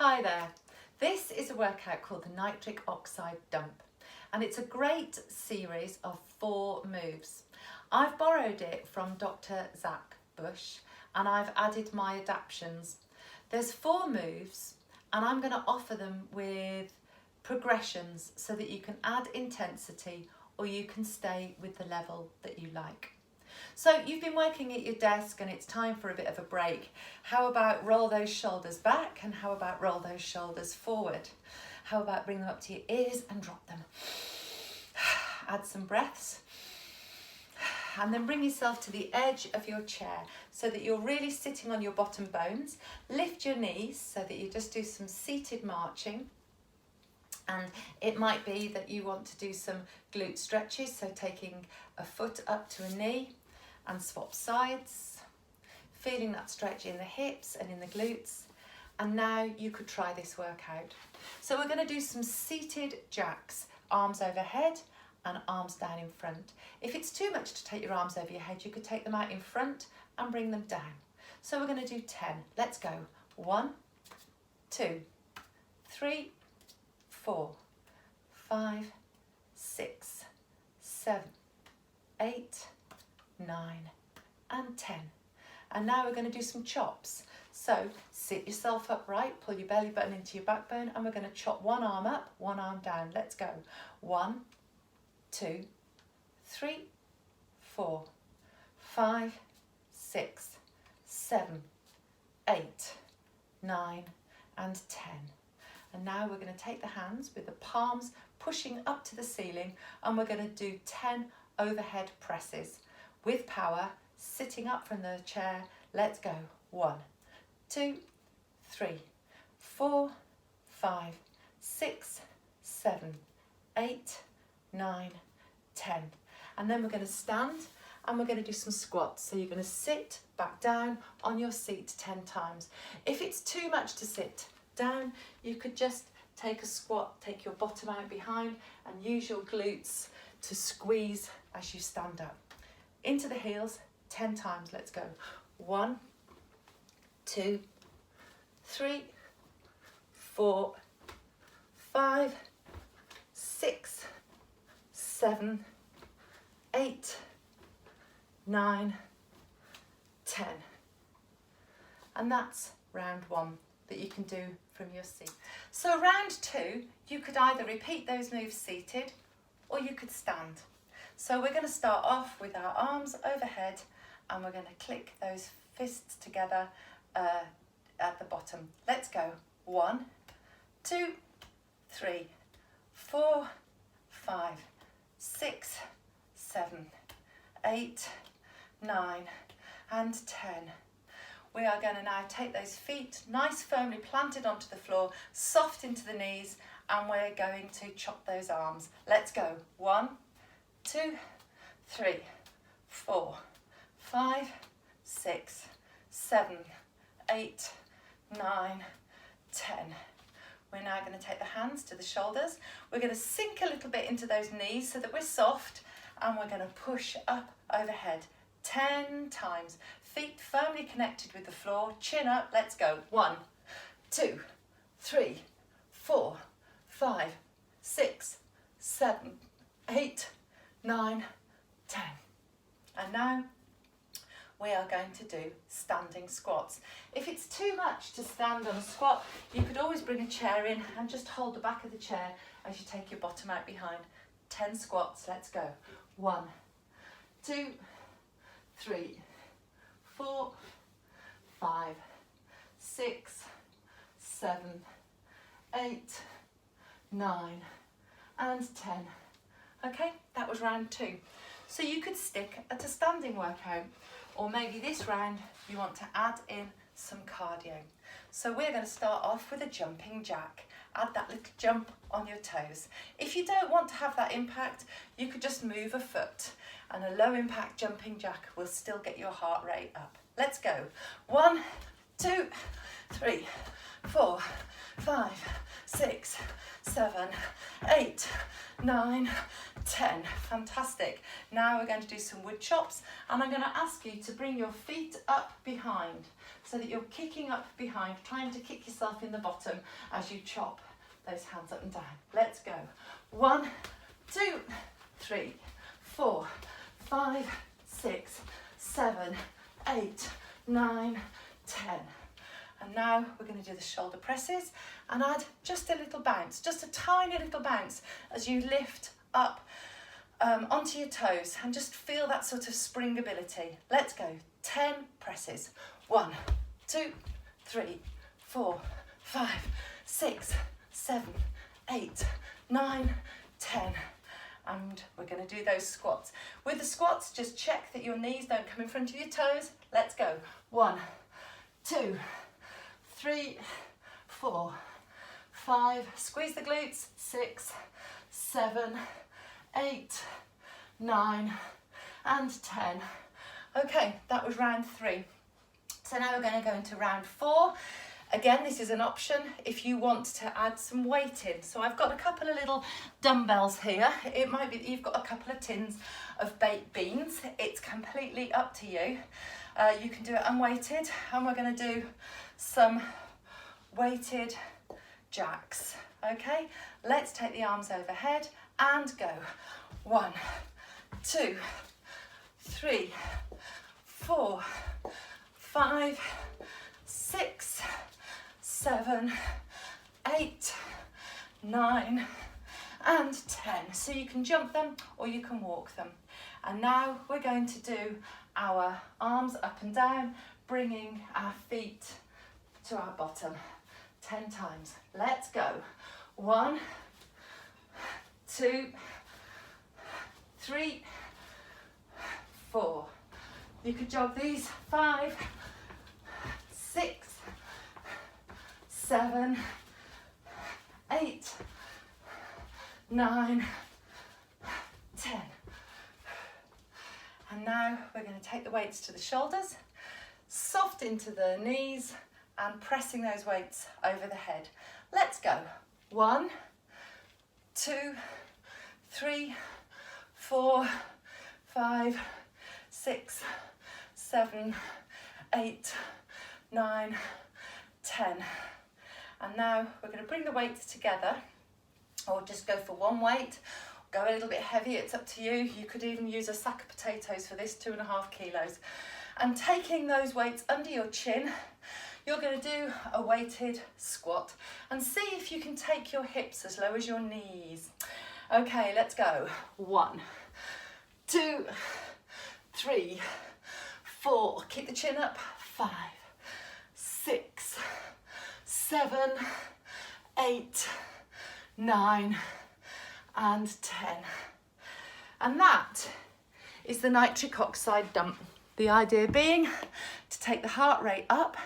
Hi there. This is a workout called the nitric oxide dump, and it's a great series of 4 moves. I've borrowed it from Dr. Zach Bush and I've added my adaptations. There's 4 moves and I'm going to offer them with progressions so that you can add intensity or you can stay with the level that you like. So you've been working at your desk and it's time for a bit of a break. How about roll those shoulders back, and how about roll those shoulders forward? How about bring them up to your ears and drop them? Add some breaths. And then bring yourself to the edge of your chair so that you're really sitting on your bottom bones. Lift your knees so that you just do some seated marching. And it might be that you want to do some glute stretches, so taking a foot up to a knee and swap sides, feeling that stretch in the hips and in the glutes. And now you could try this workout. So we're going to do some seated jacks, arms overhead and arms down in front. If it's too much to take your arms over your head, you could take them out in front and bring them down. So we're going to do 10. Let's go. 1, 2, 3, 4, 5, 6, 7, 8, 9 and 10. And now we're going to do some chops. So sit yourself upright, pull your belly button into your backbone, and we're going to chop one arm up, one arm down. Let's go. 1, 2, 3, 4, 5, 6, 7, 8, 9 and 10. And now we're going to take the hands with the palms pushing up to the ceiling, and we're going to do 10 overhead presses with power, sitting up from the chair. Let's go. 1, 2, 3, 4, 5, 6, 7, 8, 9, 10. And then we're going to stand and we're going to do some squats. So you're going to sit back down on your seat 10 times. If it's too much to sit down, you could just take a squat, take your bottom out behind and use your glutes to squeeze as you stand up. Into the heels 10 times. Let's go. 1, 2, 3, 4, 5, 6, 7, 8, 9, 10. And that's round 1 that you can do from your seat. So round 2, you could either repeat those moves seated or you could stand. So we're going to start off with our arms overhead and we're going to click those fists together at the bottom. Let's go. 1, 2, 3, 4, 5, 6, 7, 8, 9 and 10. We are going to now take those feet nice firmly planted onto the floor, soft into the knees, and we're going to chop those arms. Let's go. 1, 2, 3, 4, 5, 6, 7, 8, 9, 10. We're now going to take the hands to the shoulders. We're going to sink a little bit into those knees so that we're soft, and we're going to push up overhead 10 times. Feet firmly connected with the floor, chin up. Let's go. 1, 2, 3, 4, 5, 6, 7, 8, 9, 10. And now we are going to do standing squats. If it's too much to stand on a squat, you could always bring a chair in and just hold the back of the chair as you take your bottom out behind. 10 squats. Let's go. 1, 2, 3, 4, 5, 6, 7, 8, 9 and 10. Okay, that was round 2. So you could stick at a standing workout, or maybe this round you want to add in some cardio. So we're going to start off with a jumping jack. Add that little jump on your toes. If you don't want to have that impact, you could just move a foot, and a low impact jumping jack will still get your heart rate up. Let's go. 1, 2, 3, 4, 5, 6, 7, 8, 9, 10. Fantastic. Now we're going to do some wood chops, and I'm going to ask you to bring your feet up behind so that you're kicking up behind, trying to kick yourself in the bottom as you chop those hands up and down. Let's go. 1, 2, 3, 4, 5, 6, 7, 8, 9, 10. And now we're going to do the shoulder presses and add just a little bounce, just a tiny little bounce as you lift up onto your toes and just feel that sort of spring ability. Let's go. 10 presses. 1, 2, 3, 4, 5, 6, 7, 8, 9, 10. And we're going to do those squats. With the squats, just check that your knees don't come in front of your toes. Let's go. 1, 2, 3, 4, 5, squeeze the glutes, 6, 7, 8, 9, and 10. Okay, that was round 3. So now we're going to go into round 4. Again, this is an option if you want to add some weight in. So I've got a couple of little dumbbells here. It might be that you've got a couple of tins of baked beans. It's completely up to you. You can do it unweighted, and we're going to do some weighted jacks. Okay, let's take the arms overhead and go. 1, 2, 3, 4, 5, 6, 7, 8, 9, and 10. So you can jump them or you can walk them. And now we're going to do our arms up and down, bringing our feet to our bottom 10 times. Let's go. 1, 2, 3, 4. You could jog these. 5, 6, 7, 8, 9, 10. And now we're going to take the weights to the shoulders, soft into the knees, and pressing those weights over the head. Let's go. 1, 2, 3, 4, 5, 6, 7, 8, 9, 10. And now we're going to bring the weights together, or just go for one weight, go a little bit heavy, it's up to you. You could even use a sack of potatoes for this, 2.5 kilos. And taking those weights under your chin, you're going to do a weighted squat and see if you can take your hips as low as your knees. Okay, let's go. 1, 2, 3, 4, keep the chin up. 5, 6, 7, 8, 9, and 10. And that is the nitric oxide dump. The idea being to take the heart rate up,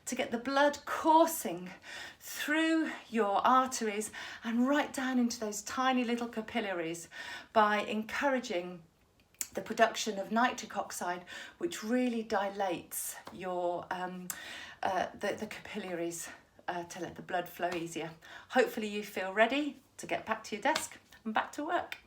to get the blood coursing through your arteries and right down into those tiny little capillaries by encouraging the production of nitric oxide, which really dilates your the capillaries to let the blood flow easier. Hopefully you feel ready to get back to your desk and back to work.